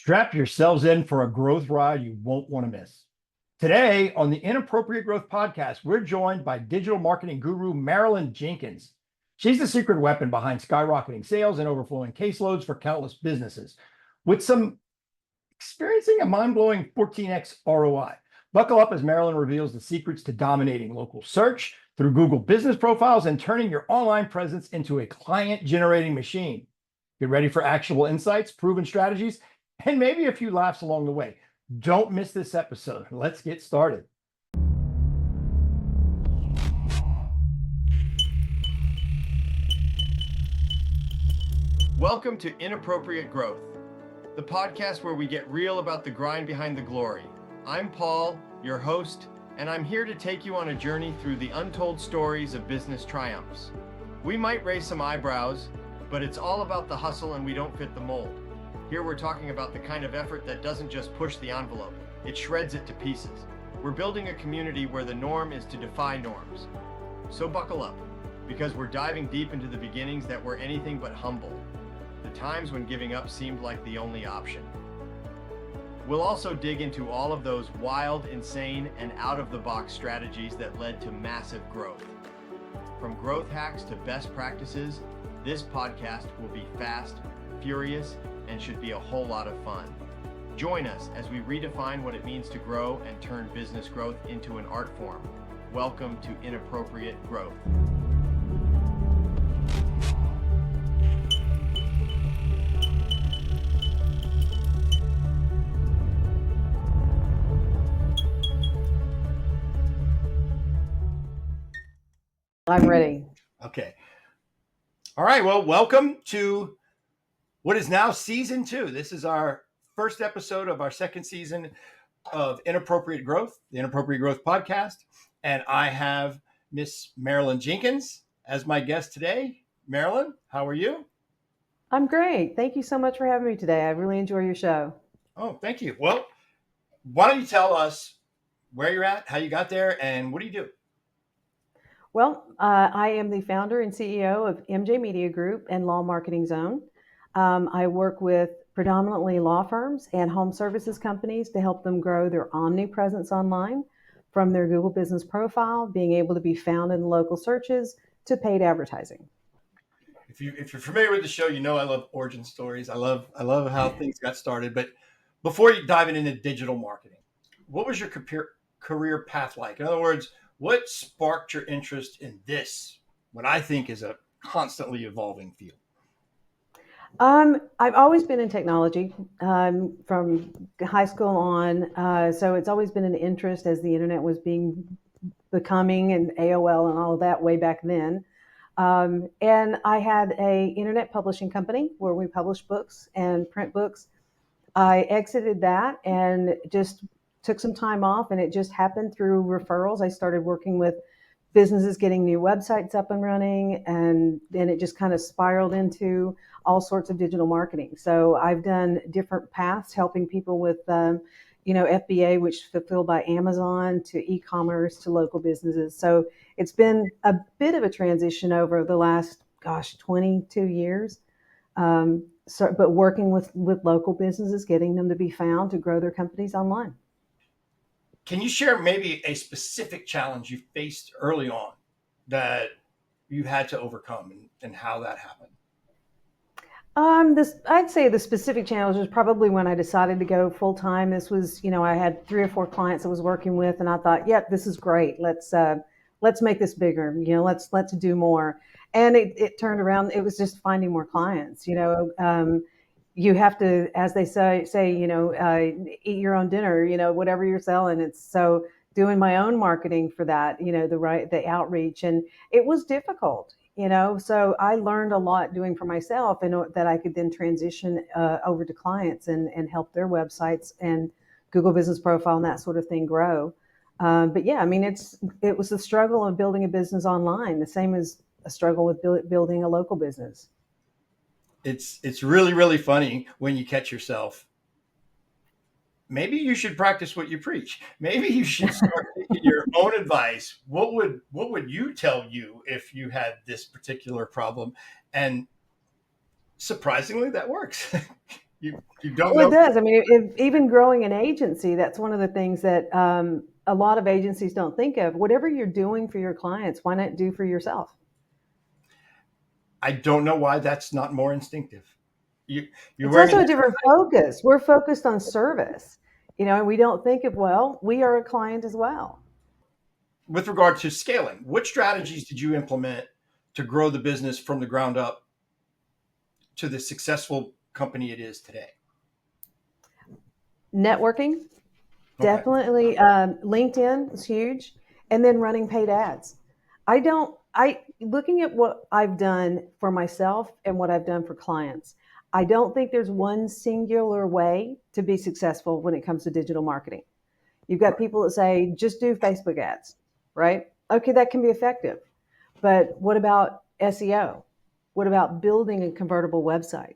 Strap yourselves in for a growth ride you won't want to miss. Today on the Inappropriate Growth Podcast, we're joined by digital marketing guru Marilyn Jenkins. She's the secret weapon behind skyrocketing sales and overflowing caseloads for countless businesses, with some experiencing a mind-blowing 14x ROI. Buckle up as Marilyn reveals the secrets to dominating local search through Google business profiles and turning your online presence into a client-generating machine. Get ready for actionable insights, proven strategies, and maybe a few laughs along the way. Don't miss this episode. Let's get started. Welcome to Inappropriate Growth, the podcast where we get real about the grind behind the glory. I'm Paul, your host, and I'm here to take you on a journey through the untold stories of business triumphs. We might raise some eyebrows, but it's all about the hustle and we don't fit the mold. Here we're talking about the kind of effort that doesn't just push the envelope, it shreds it to pieces. We're building a community where the norm is to defy norms. So buckle up, because we're diving deep into the beginnings that were anything but humble, the times when giving up seemed like the only option. We'll also dig into all of those wild, insane, and out-of-the-box strategies that led to massive growth. From growth hacks to best practices, this podcast will be fast, furious, and should be a whole lot of fun. Join us as we redefine what it means to grow and turn business growth into an art form. Welcome to Inappropriate Growth. I'm ready. Okay. All right. Well, welcome to what is now season 2. This is our first episode of our second season of Inappropriate Growth, the Inappropriate Growth Podcast. And I have Miss Marilyn Jenkins as my guest today. Marilyn, how are you? I'm great. Thank you so much for having me today. I really enjoy your show. Oh, thank you. Well, why don't you tell us where you're at, how you got there, and what do you do? Well, I am the founder and CEO of MJ Media Group and Law Marketing Zone. I work with predominantly law firms and home services companies to help them grow their omnipresence online, from their Google business profile, being able to be found in local searches, to paid advertising. If you're familiar with the show, you know I love origin stories. I love how things got started. But before you dive into digital marketing, what was your career path like? In other words, what sparked your interest in this, what I think is a constantly evolving field? I've always been in technology from high school on. So it's always been an interest as the internet was becoming and AOL and all of that way back then. And I had a internet publishing company where we published books and print books. I exited that and just took some time off, and it just happened through referrals. I started working with businesses getting new websites up and running, and then it just kind of spiraled into all sorts of digital marketing. So I've done different paths, helping people with FBA, which is fulfilled by Amazon, to e-commerce, to local businesses. So it's been a bit of a transition over the last 22 years. But working with local businesses, getting them to be found to grow their companies online. Can you share maybe a specific challenge you faced early on that you had to overcome and how that happened? I'd say the specific challenge was probably when I decided to go full time. This was, I had 3 or 4 clients I was working with, and I thought, yep, this is great. Let's make this bigger. Let's do more. And it turned around. It was just finding more clients. You have to, as they say, eat your own dinner, whatever you're selling. It's so doing my own marketing for that, the outreach. And it was difficult, so I learned a lot doing for myself, and that I could then transition over to clients and help their websites and Google business profile and that sort of thing grow. But yeah, it was the struggle of building a business online, the same as a struggle with building a local business. It's really, really funny when you catch yourself. Maybe you should practice what you preach. Maybe you should start taking your own advice. What would you tell you if you had this particular problem? And surprisingly, that works. You don't Well, know. it does. I mean, even growing an agency, that's one of the things that a lot of agencies don't think of. Whatever you're doing for your clients, why not do for yourself? I don't know why that's not more instinctive. You you're It's wearing also a a different focus. We're focused on service, and we don't think of, well, we are a client as well. with regard to scaling. What strategies did you implement to grow the business from the ground up to the successful company it is today? Networking, Okay. definitely. LinkedIn is huge, and then running paid ads. Looking at what I've done for myself and what I've done for clients, I don't think there's one singular way to be successful when it comes to digital marketing. You've got Right. people that say, just do Facebook ads, right? Okay, that can be effective. But what about SEO? What about building a convertible website?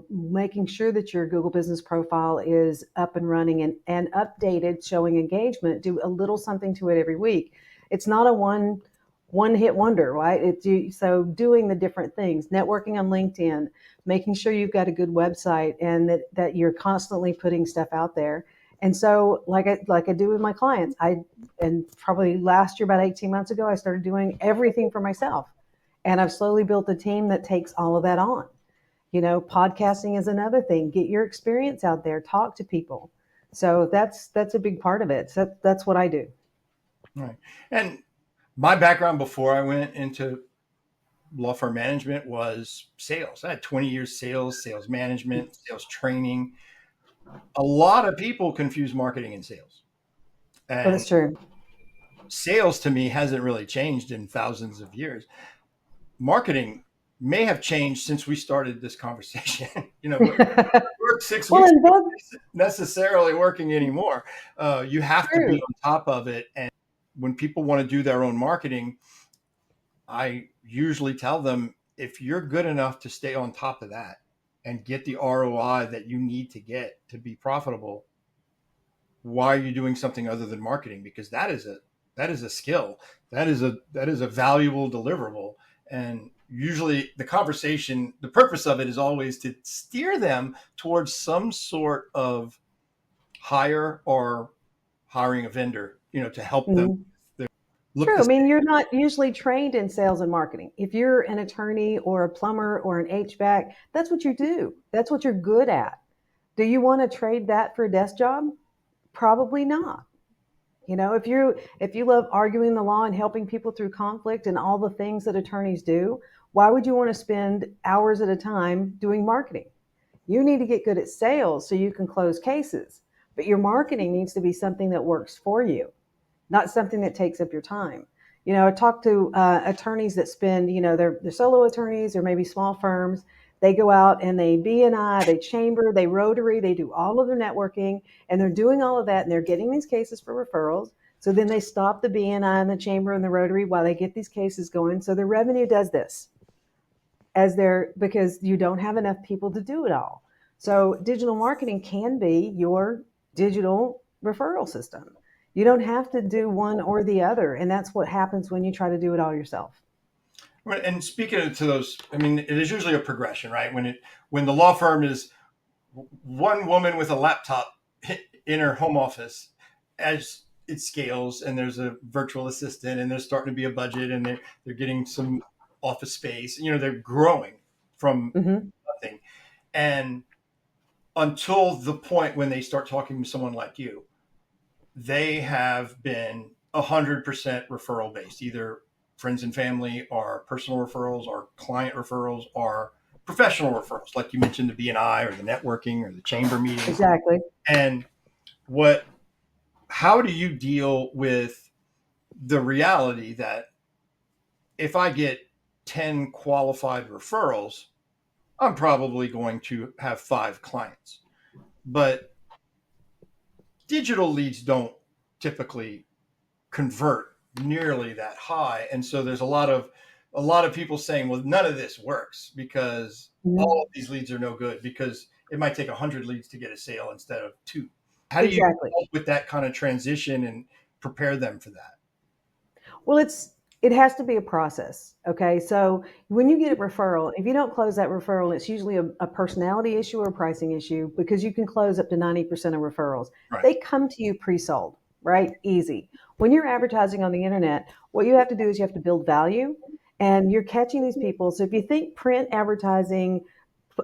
Making sure that your Google business profile is up and running and updated, showing engagement. Do a little something to it every week. It's not a one hit wonder, right? So doing the different things, networking on LinkedIn, making sure you've got a good website and that you're constantly putting stuff out there. And so, like I do with my clients, and probably last year, about 18 months ago, I started doing everything for myself. And I've slowly built a team that takes all of that on. Podcasting is another thing. Get your experience out there, talk to people. So that's a big part of it. So that's what I do. Right. And my background before I went into law firm management was sales. I had 20 years sales management, sales training. A lot of people confuse marketing and sales. Oh, And that's true. sales to me hasn't really changed in thousands of years. Marketing may have changed since we started this conversation. What worked six Well, weeks in ago both, isn't necessarily working anymore. You have to be true. on top of it. And when people want to do their own marketing, I usually tell them, if you're good enough to stay on top of that and get the ROI that you need to get to be profitable, why are you doing something other than marketing? Because that is a skill. That is a valuable deliverable. And usually the purpose of it is always to steer them towards some sort of hire or hiring a vendor, to help them Mhm. look True. the I mean, same. you're not usually trained in sales and marketing. If you're an attorney or a plumber or an HVAC, that's what you do. That's what you're good at. Do you want to trade that for a desk job? Probably not. If you love arguing the law and helping people through conflict and all the things that attorneys do, why would you want to spend hours at a time doing marketing? You need to get good at sales so you can close cases. But your marketing needs to be something that works for you, not something that takes up your time. I talk to attorneys that spend, they're solo attorneys or maybe small firms. They go out and they BNI, they chamber, they rotary, they do all of their networking, and they're doing all of that, and they're getting these cases for referrals. So then they stop the BNI and the chamber and the rotary while they get these cases going. So their revenue does this because you don't have enough people to do it all. So digital marketing can be your digital referral system. You don't have to do one or the other, and that's what happens when you try to do it all yourself. Right. And speaking to those, I mean, it is usually a progression, right? When the law firm is one woman with a laptop in her home office, as it scales and there's a virtual assistant and there's starting to be a budget and they're getting some office space, they're growing from Mm-hmm. nothing. And until the point when they start talking to someone like you, they have been 100% referral based, either friends and family or personal referrals or client referrals or professional referrals, like you mentioned, the BNI or the networking or the chamber meetings. Exactly. And what how do you deal with the reality that if I get 10 qualified referrals, I'm probably going to have 5 clients, but digital leads don't typically convert nearly that high. And so there's a lot of people saying, well, none of this works because all Mm-hmm. of these leads are no good, because it might take 100 leads to get a sale instead of 2. How do you Exactly. help with that kind of transition and prepare them for that? Well, it's It has to be a process. Okay. So when you get a referral, if you don't close that referral, it's usually a personality issue or a pricing issue, because you can close up to 90% of referrals. Right. They come to you pre-sold, right? Easy. When you're advertising on the internet, what you have to do is you have to build value, and you're catching these people. So if you think print advertising,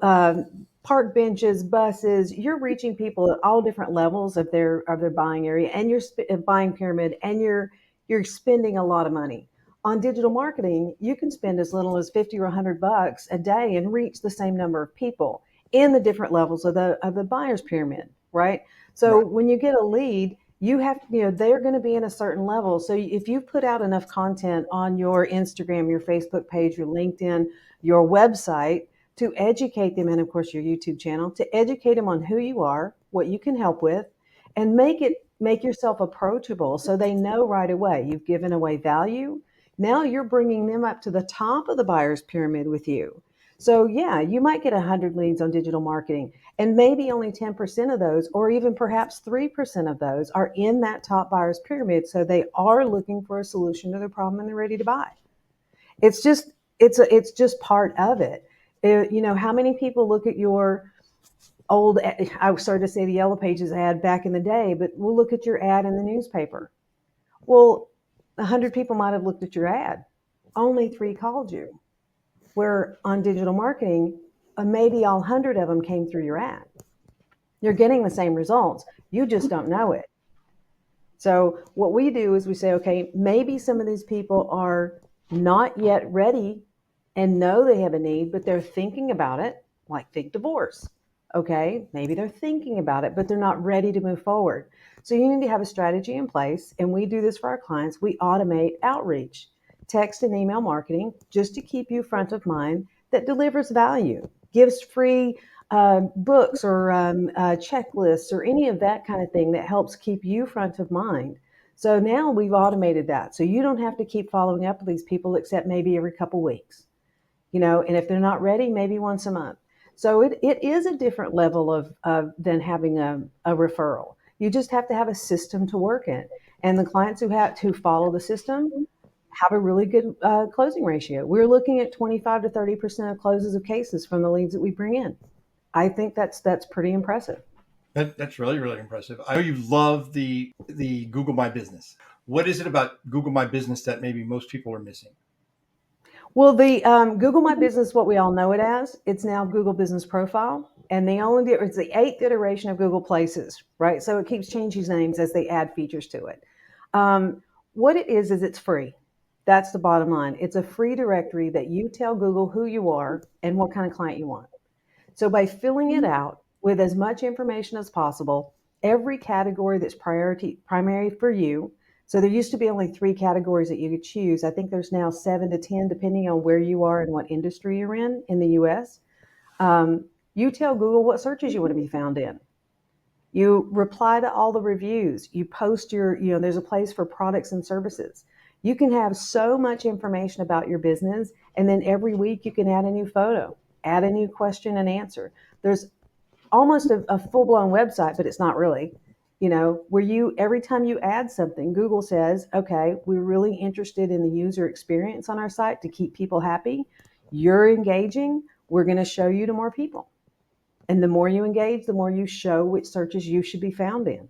park benches, buses, you're reaching people at all different levels of their buying area, and your buying pyramid, and you're spending a lot of money. On digital marketing, you can spend as little as 50 or $100 a day and reach the same number of people in the different levels of the buyer's pyramid, right? So Right. when you get a lead, you have, they're going to be in a certain level. So if you put out enough content on your Instagram, your Facebook page, your LinkedIn, your website, to educate them, and of course your YouTube channel, to educate them on who you are, what you can help with, and make yourself approachable so they know right away you've given away value. Now you're bringing them up to the top of the buyer's pyramid with you. So yeah, you might get 100 leads on digital marketing, and maybe only 10% of those, or even perhaps 3% of those, are in that top buyer's pyramid. So they are looking for a solution to their problem and they're ready to buy. It's just it's just part of it. How many people look at your old, I started to say the Yellow Pages ad back in the day, but we'll look at your ad in the newspaper. Well, 100 people might have looked at your ad. Only 3 called you. Where on digital marketing, maybe all 100 of them came through your ad. You're getting the same results. You just don't know it. So what we do is we say, okay, maybe some of these people are not yet ready and know they have a need, but they're thinking about it, like think divorce. Okay, maybe they're thinking about it, but they're not ready to move forward. So you need to have a strategy in place, and we do this for our clients. We automate outreach, text and email marketing, just to keep you front of mind, that delivers value, gives free books or checklists or any of that kind of thing that helps keep you front of mind. So now we've automated that. So you don't have to keep following up with these people except maybe every couple weeks, and if they're not ready, maybe once a month. So it is a different level of than having a referral. You just have to have a system to work in. And the clients who follow the system have a really good closing ratio. We're looking at 25 to 30% of closes of cases from the leads that we bring in. I think that's pretty impressive. That's really, really impressive. I know you love the Google My Business. What is it about Google My Business that maybe most people are missing? Well, the Google My Business, what we all know it as, it's now Google Business Profile, and it's the 8th iteration of Google Places, right? So it keeps changing names as they add features to it. What it is it's free. That's the bottom line. It's a free directory that you tell Google who you are and what kind of client you want. So by filling it out with as much information as possible, every category that's primary for you. So there used to be only 3 categories that you could choose. I think there's now 7 to 10, depending on where you are and what industry you're in the US. You tell Google what searches you want to be found in. You reply to all the reviews. You post there's a place for products and services. You can have so much information about your business, and then every week you can add a new photo, add a new question and answer. There's almost a full-blown website, but it's not really, where every time you add something, Google says, okay, we're really interested in the user experience on our site to keep people happy. You're engaging. We're going to show you to more people. And the more you engage, the more you show which searches you should be found in.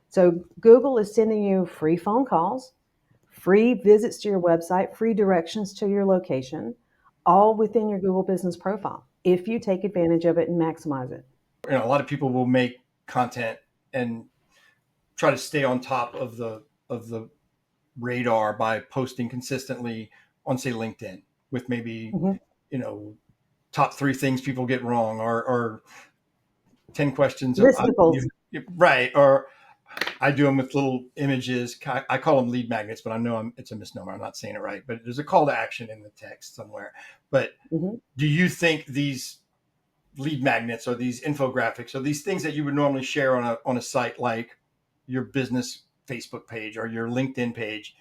So Google is sending you free phone calls, free visits to your website, free directions to your location, all within your Google Business Profile, if you take advantage of it and maximize it. A lot of people will make content and try to stay on top of the radar by posting consistently on, say, LinkedIn, with maybe top 3 things people get wrong, or 10 questions Listicles. right. Or I do them with little images. I call them lead magnets, but I know it's a misnomer. I'm not saying it right, but there's a call to action in the text somewhere. But do you think these lead magnets or these infographics or these things that you would normally share on a site like your business Facebook page or your LinkedIn page,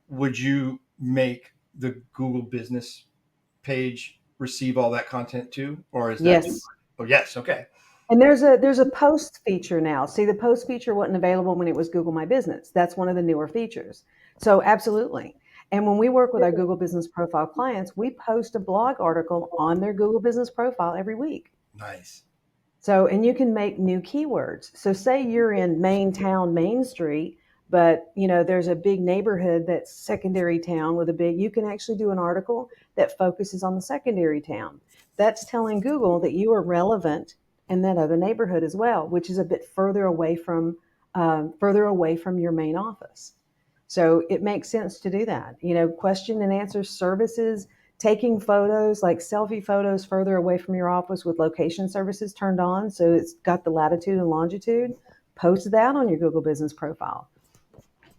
would you make the Google business page receive all that content too? Or is that Yes. Oh, yes. Okay. And there's a post feature now. See, the post feature wasn't available when it was Google My Business. That's one of the newer features. So absolutely. And when we work with our Google Business Profile clients, we post a blog article on their Google Business Profile every week. Nice. So, and you can make new keywords. So say you're in Main Town, Main Street, but there's a big neighborhood that's secondary town with you can actually do an article that focuses on the secondary town. That's telling Google that you are relevant in that other neighborhood as well, which is a bit further away from your main office. So it makes sense to do that. Question and answer services, taking photos like selfie photos further away from your office with location services turned on. So it's got the latitude and longitude. Post that on your Google Business Profile.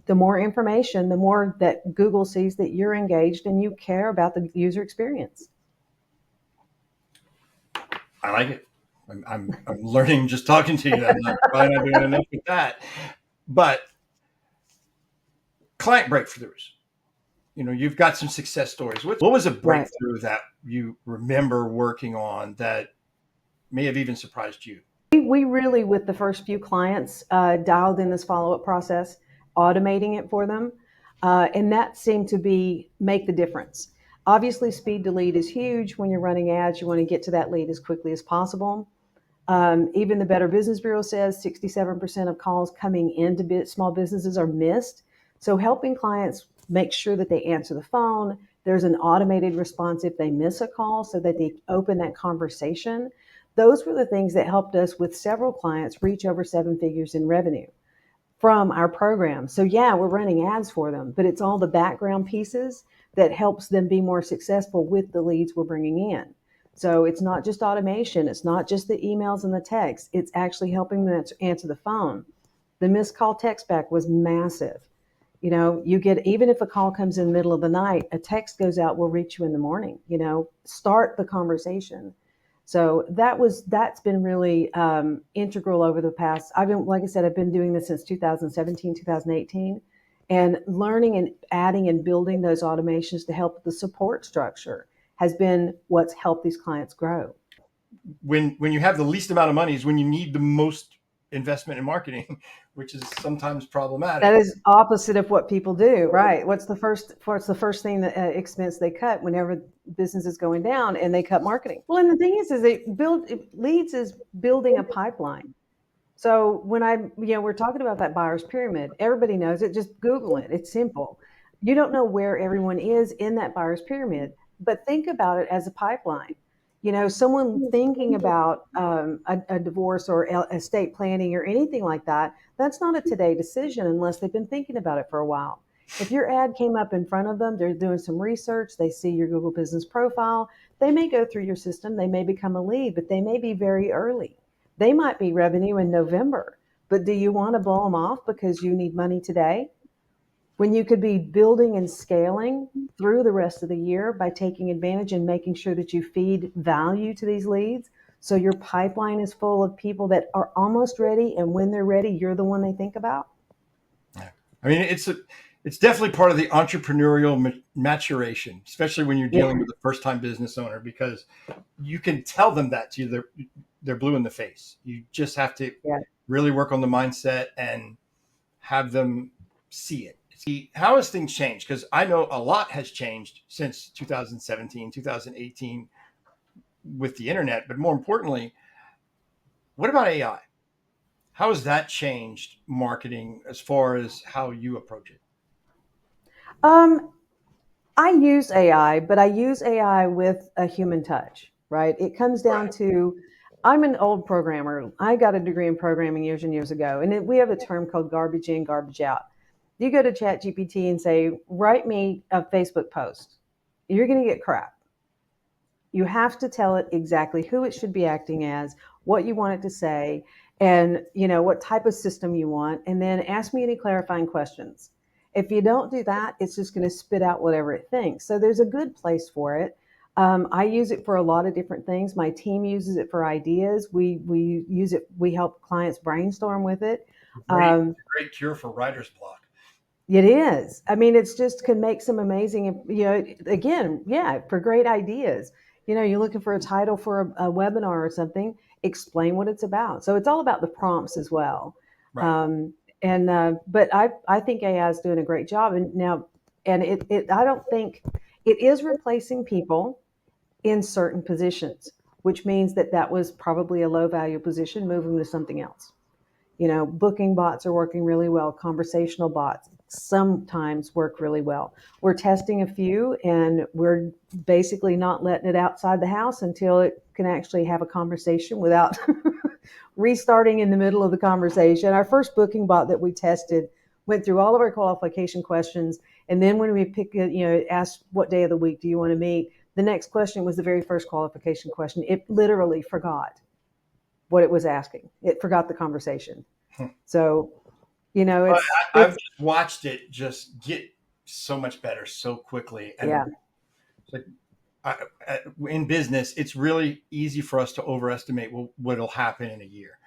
The more information, the more that Google sees that you're engaged and you care about the user experience. I like it. I'm learning just talking to you. I'm probably not doing enough with that. But client breakthroughs. You've got some success stories. What was a breakthrough that you remember working on that may have even surprised you? We really, with the first few clients, dialed in this follow-up process, automating it for them. And that seemed to make the difference. Obviously, speed to lead is huge. When you're running ads, you want to get to that lead as quickly as possible. Even the Better Business Bureau says 67% of calls coming into small businesses are missed. So helping clients make sure that they answer the phone, there's an automated response if they miss a call so that they open that conversation. Those were the things that helped us with several clients reach over 7 figures in revenue from our program. So yeah, we're running ads for them, but it's all the background pieces that helps them be more successful with the leads we're bringing in. So it's not just automation. It's not just the emails and the texts. It's actually helping them answer the phone. The missed call text back was massive. You get, even if a call comes in the middle of the night, a text goes out, will reach you in the morning, start the conversation. So that's been really integral over the past. Like I said, I've been doing this since 2017, 2018, and learning and adding and building those automations to help the support structure has been what's helped these clients grow. When you have the least amount of money is when you need the most investment in marketing, which is sometimes problematic. That is opposite of what people do, right? What's the first thing that expense they cut whenever business is going down, and they cut marketing? Well, and the thing is leads is building a pipeline. So when we're talking about that buyer's pyramid, everybody knows it. Just Google it. It's simple. You don't know where everyone is in that buyer's pyramid, but think about it as a pipeline. Someone thinking about a divorce or estate planning or anything like that, that's not a today decision unless they've been thinking about it for a while. If your ad came up in front of them, they're doing some research, they see your Google Business Profile, they may go through your system, they may become a lead, but they may be very early. They might be revenue in November, but do you want to blow them off because you need money today? When you could be building and scaling through the rest of the year by taking advantage and making sure that you feed value to these leads. So your pipeline is full of people that are almost ready. And when they're ready, you're the one they think about. Yeah. I mean, it's definitely part of the entrepreneurial maturation, especially when you're dealing with a first-time business owner, because you can tell them that to you. They're blue in the face. You just have to really work on the mindset and have them see it. How has things changed? Because I know a lot has changed since 2017, 2018 with the internet. But more importantly, what about AI? How has that changed marketing as far as how you approach it? I use AI, but I use AI with a human touch, right? It comes down to, I'm an old programmer. I got a degree in programming years and years ago, and we have a term called garbage in, garbage out. You go to ChatGPT and say, write me a Facebook post. You're going to get crap. You have to tell it exactly who it should be acting as, what you want it to say, and what type of system you want, and then ask me any clarifying questions. If you don't do that, it's just going to spit out whatever it thinks. So there's a good place for it. I use it for a lot of different things. My team uses it for ideas. We use it. We help clients brainstorm with it. Great cure for writer's block. It is. I mean, it's just can make some amazing, again, for great ideas. You're looking for a title for a webinar or something, explain what it's about. So it's all about the prompts as well. Right. But I think AI is doing a great job. And now And I don't think it is replacing people in certain positions, which means that was probably a low value position, moving to something else. Booking bots are working really well. Conversational bots sometimes work really well. We're testing a few, and we're basically not letting it outside the house until it can actually have a conversation without restarting in the middle of the conversation. Our first booking bot that we tested went through all of our qualification questions, and then when we asked what day of the week do you want to meet, the next question was the very first qualification question. It literally forgot what it was asking. It forgot the conversation. So, I've just watched it just get so much better so quickly. And yeah, like in business, it's really easy for us to overestimate what'll happen in a year,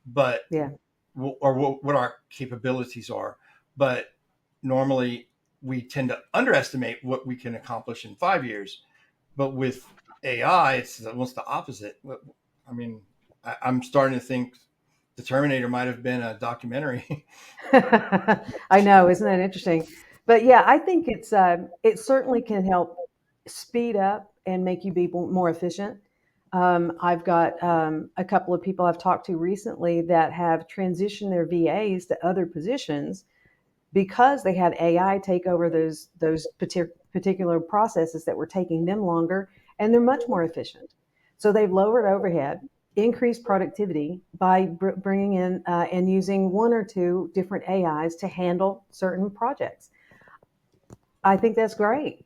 but yeah, or what our capabilities are. But normally we tend to underestimate what we can accomplish in 5 years. But with AI, it's almost the opposite. I mean, I'm starting to think the Terminator might have been a documentary. I know, isn't that interesting? But yeah, I think it certainly can help speed up and make you be more efficient. I've got a couple of people I've talked to recently that have transitioned their VAs to other positions because they had AI take over those particular processes that were taking them longer, and they're much more efficient. So they've lowered overhead, increased productivity by bringing in and using one or two different AIs to handle certain projects. I think that's great.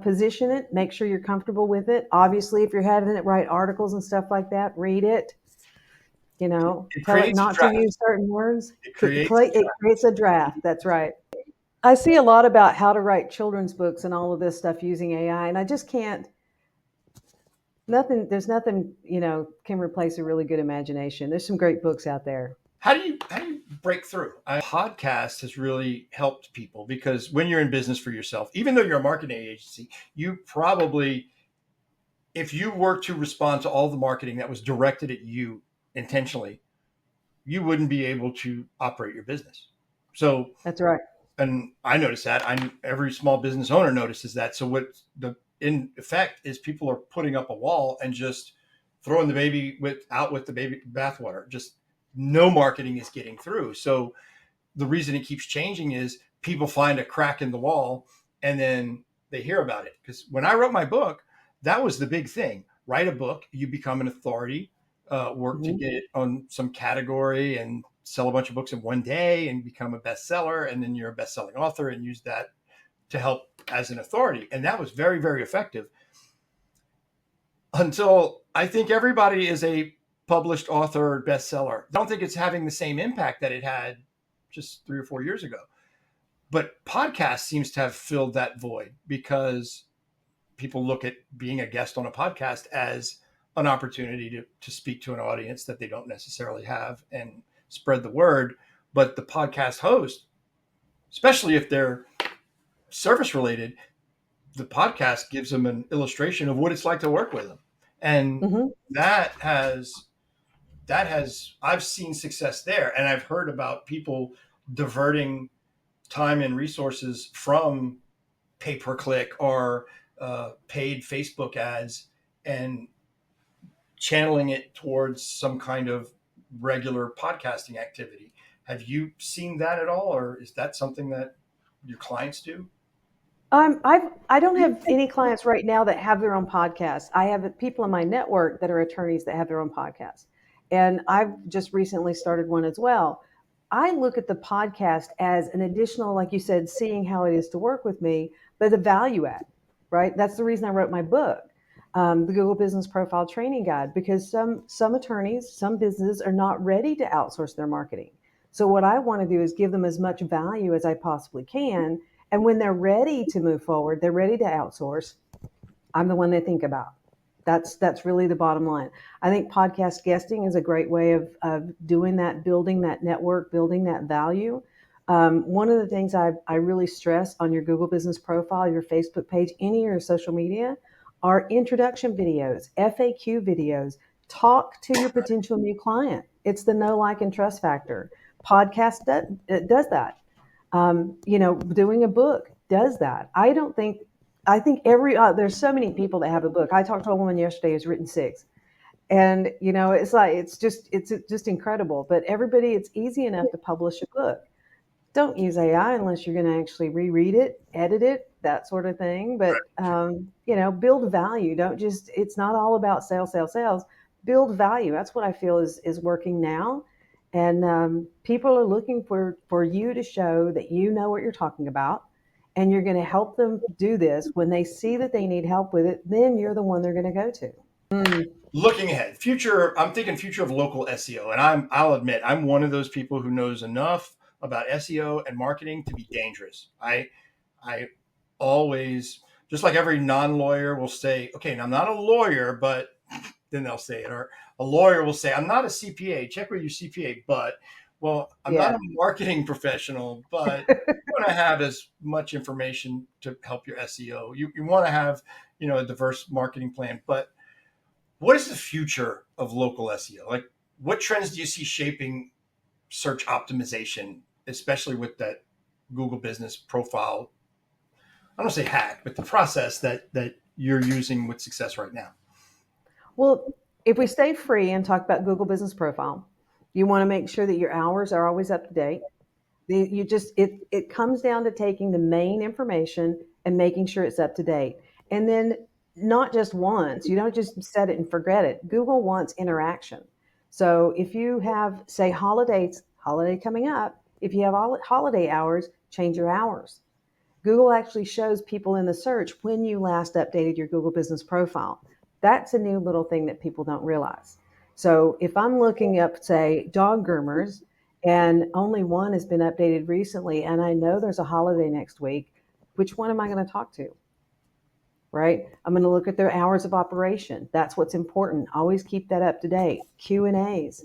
Position it, make sure you're comfortable with it. Obviously, if you're having it write articles and stuff like that, read it. It Tell it creates a not to draft. use certain words. It It, creates a it creates a draft. That's right. I see a lot about how to write children's books and all of this stuff using AI, and I just can't. There's nothing can replace a really good imagination. There's some great books out there. How do you break through? A podcast has really helped people because when you're in business for yourself, even though you're a marketing agency, you probably, if you were to respond to all the marketing that was directed at you intentionally, you wouldn't be able to operate your business. So, That's right. and I noticed that. Every small business owner notices that. So what the in effect is people are putting up a wall and just throwing the baby with the baby bathwater. Just no marketing is getting through. So the reason it keeps changing is people find a crack in the wall and then they hear about it. Because when I wrote my book, that was the big thing. Write a book, you become an authority, work to Mm-hmm. get on some category and sell a bunch of books in one day and become a bestseller. And then you're a best-selling author and use that to help as an authority. And that was very, very effective until I think everybody is a published author bestseller. I don't think it's having the same impact that it had just 3 or 4 years ago. But podcast seems to have filled that void because people look at being a guest on a podcast as an opportunity to speak to an audience that they don't necessarily have and spread the word. But the podcast host, especially if they're service related, the podcast gives them an illustration of what it's like to work with them. And Mm-hmm. that has I've seen success there. And I've heard about people diverting time and resources from pay per click or paid Facebook ads and channeling it towards some kind of regular podcasting activity. Have you seen that at all, or is that something that your clients do? I don't have any clients right now that have their own podcasts. I have people in my network that are attorneys that have their own podcasts, and I've just recently started one as well. I look at the podcast as an additional, like you said, seeing how it is to work with me, but a value add, right? That's the reason I wrote my book, the Google Business Profile Training Guide, because some attorneys, some businesses are not ready to outsource their marketing. So what I want to do is give them as much value as I possibly can, and when they're ready to move forward, they're ready to outsource. I'm the one they think about. That's really the bottom line. I think podcast guesting is a great way of doing that, building that network, building that value. One of the things I really stress on your Google Business Profile, your Facebook page, any of your social media, are introduction videos, FAQ videos. Talk to your potential new client. It's the know, like, and trust factor. Podcast does that. Doing a book, does that. I think there's so many people that have a book. I talked to a woman yesterday who's written 6. And it's like it's just incredible. But everybody, it's easy enough to publish a book. Don't use AI unless you're going to actually reread it, edit it, that sort of thing. But build value. Don't just. It's not all about sales, sales, sales. Build value. That's what I feel is working now, and people are looking for you to show that you know what you're talking about, and you're going to help them do this. When they see that they need help with it, then you're the one they're going to go to. Looking ahead, I'm thinking future of local SEO, and I'll admit I'm one of those people who knows enough about SEO and marketing to be dangerous. I always, just like every non-lawyer will say, okay, and I'm not a lawyer, but then they'll say it, or a lawyer will say, I'm not a CPA, check with your CPA, but, well, I'm not Yeah. a marketing professional, but you want to have as much information to help your SEO. You want to have, a diverse marketing plan, but what is the future of local SEO? Like, what trends do you see shaping search optimization, especially with that Google Business Profile? I don't say hack, but the process that you're using with success right now. Well, if we stay free and talk about Google Business Profile, you want to make sure that your hours are always up to date. It comes down to taking the main information and making sure it's up to date. And then not just once, you don't just set it and forget it. Google wants interaction. So if you have, say, holiday coming up, if you have all holiday hours, change your hours. Google actually shows people in the search when you last updated your Google Business Profile. That's a new little thing that people don't realize. So if I'm looking up, say, dog groomers, and only one has been updated recently, and I know there's a holiday next week, which one am I going to talk to? Right? I'm going to look at their hours of operation. That's what's important. Always keep that up to date. Q&As.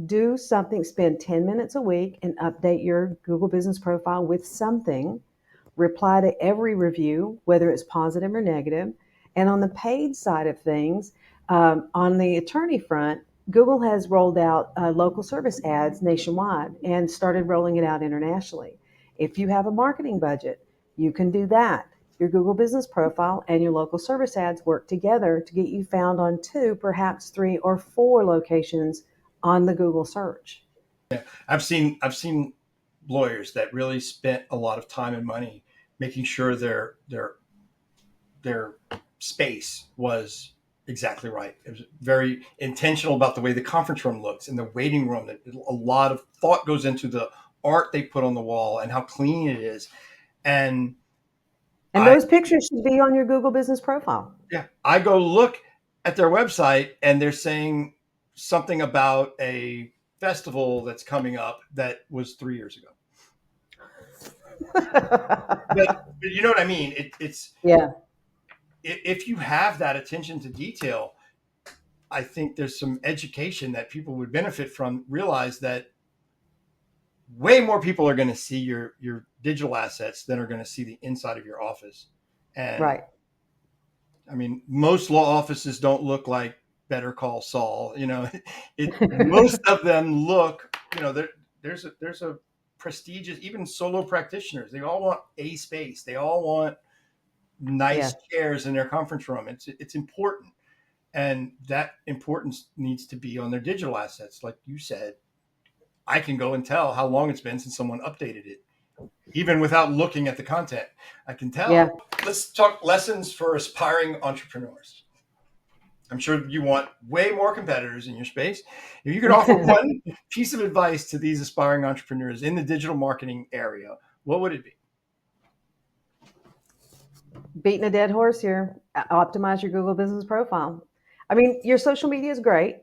Do something, spend 10 minutes a week and update your Google Business Profile with something. Reply to every review, whether it's positive or negative. And on the paid side of things, on the attorney front, Google has rolled out local service ads nationwide and started rolling it out internationally. If you have a marketing budget, you can do that. Your Google Business Profile and your local service ads work together to get you found on 2, perhaps 3 or 4 locations on the Google search. Yeah, I've seen lawyers that really spent a lot of time and money making sure their space was exactly right. It was very intentional about the way the conference room looks and the waiting room. That a lot of thought goes into the art they put on the wall and how clean it is. And those pictures should be on your Google Business Profile. Yeah, I go look at their website and they're saying something about a festival that's coming up that was 3 years ago. But you know what I mean? It's Yeah. If you have that attention to detail, I think there's some education that people would benefit from. Realize that way more people are going to see your digital assets than are going to see the inside of your office. And right. I mean, most law offices don't look like Better Call Saul. Most of them look. There's a prestigious, even solo practitioners. They all want a space. They all want nice chairs in their conference room. It's important, and that importance needs to be on their digital assets. Like you said, I can go and tell how long it's been since someone updated it, even without looking at the content. I can tell. Yeah. Let's talk lessons for aspiring entrepreneurs. I'm sure you want way more competitors in your space. If you could offer one piece of advice to these aspiring entrepreneurs in the digital marketing area, what would it be? Beating a dead horse here. Optimize your Google Business Profile. I mean, your social media is great.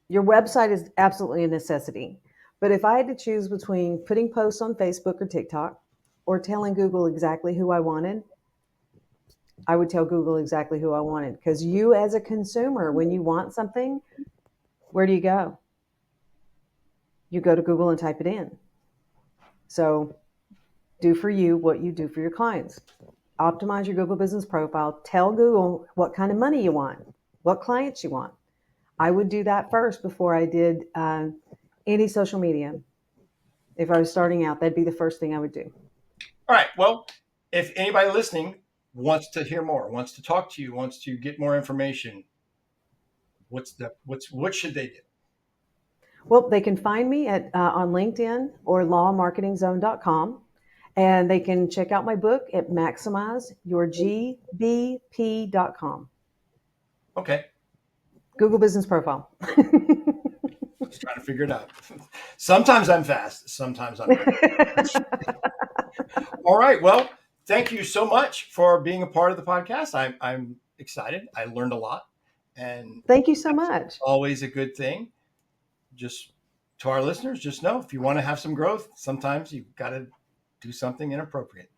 Your website is absolutely a necessity. But if I had to choose between putting posts on Facebook or TikTok or telling Google exactly who I wanted, I would tell Google exactly who I wanted. Because you, as a consumer, when you want something, where do you go? You go to Google and type it in. So do for you what you do for your clients. Optimize your Google Business Profile. Tell Google what kind of money you want, what clients you want. I would do that first before I did any social media. If I was starting out, that'd be the first thing I would do. All right. Well, if anybody listening wants to hear more, wants to talk to you, wants to get more information, what should they do? Well, they can find me at on LinkedIn or lawmarketingzone.com, and they can check out my book at maximizeyourgbp.com. Okay. Google Business Profile. Just trying to figure it out. Sometimes I'm fast. Sometimes I'm not. All right. Well, thank you so much for being a part of the podcast. I'm excited. I learned a lot, and Thank you so much. always a good thing. Just to our listeners, just know if you want to have some growth, sometimes you've got to do something inappropriate.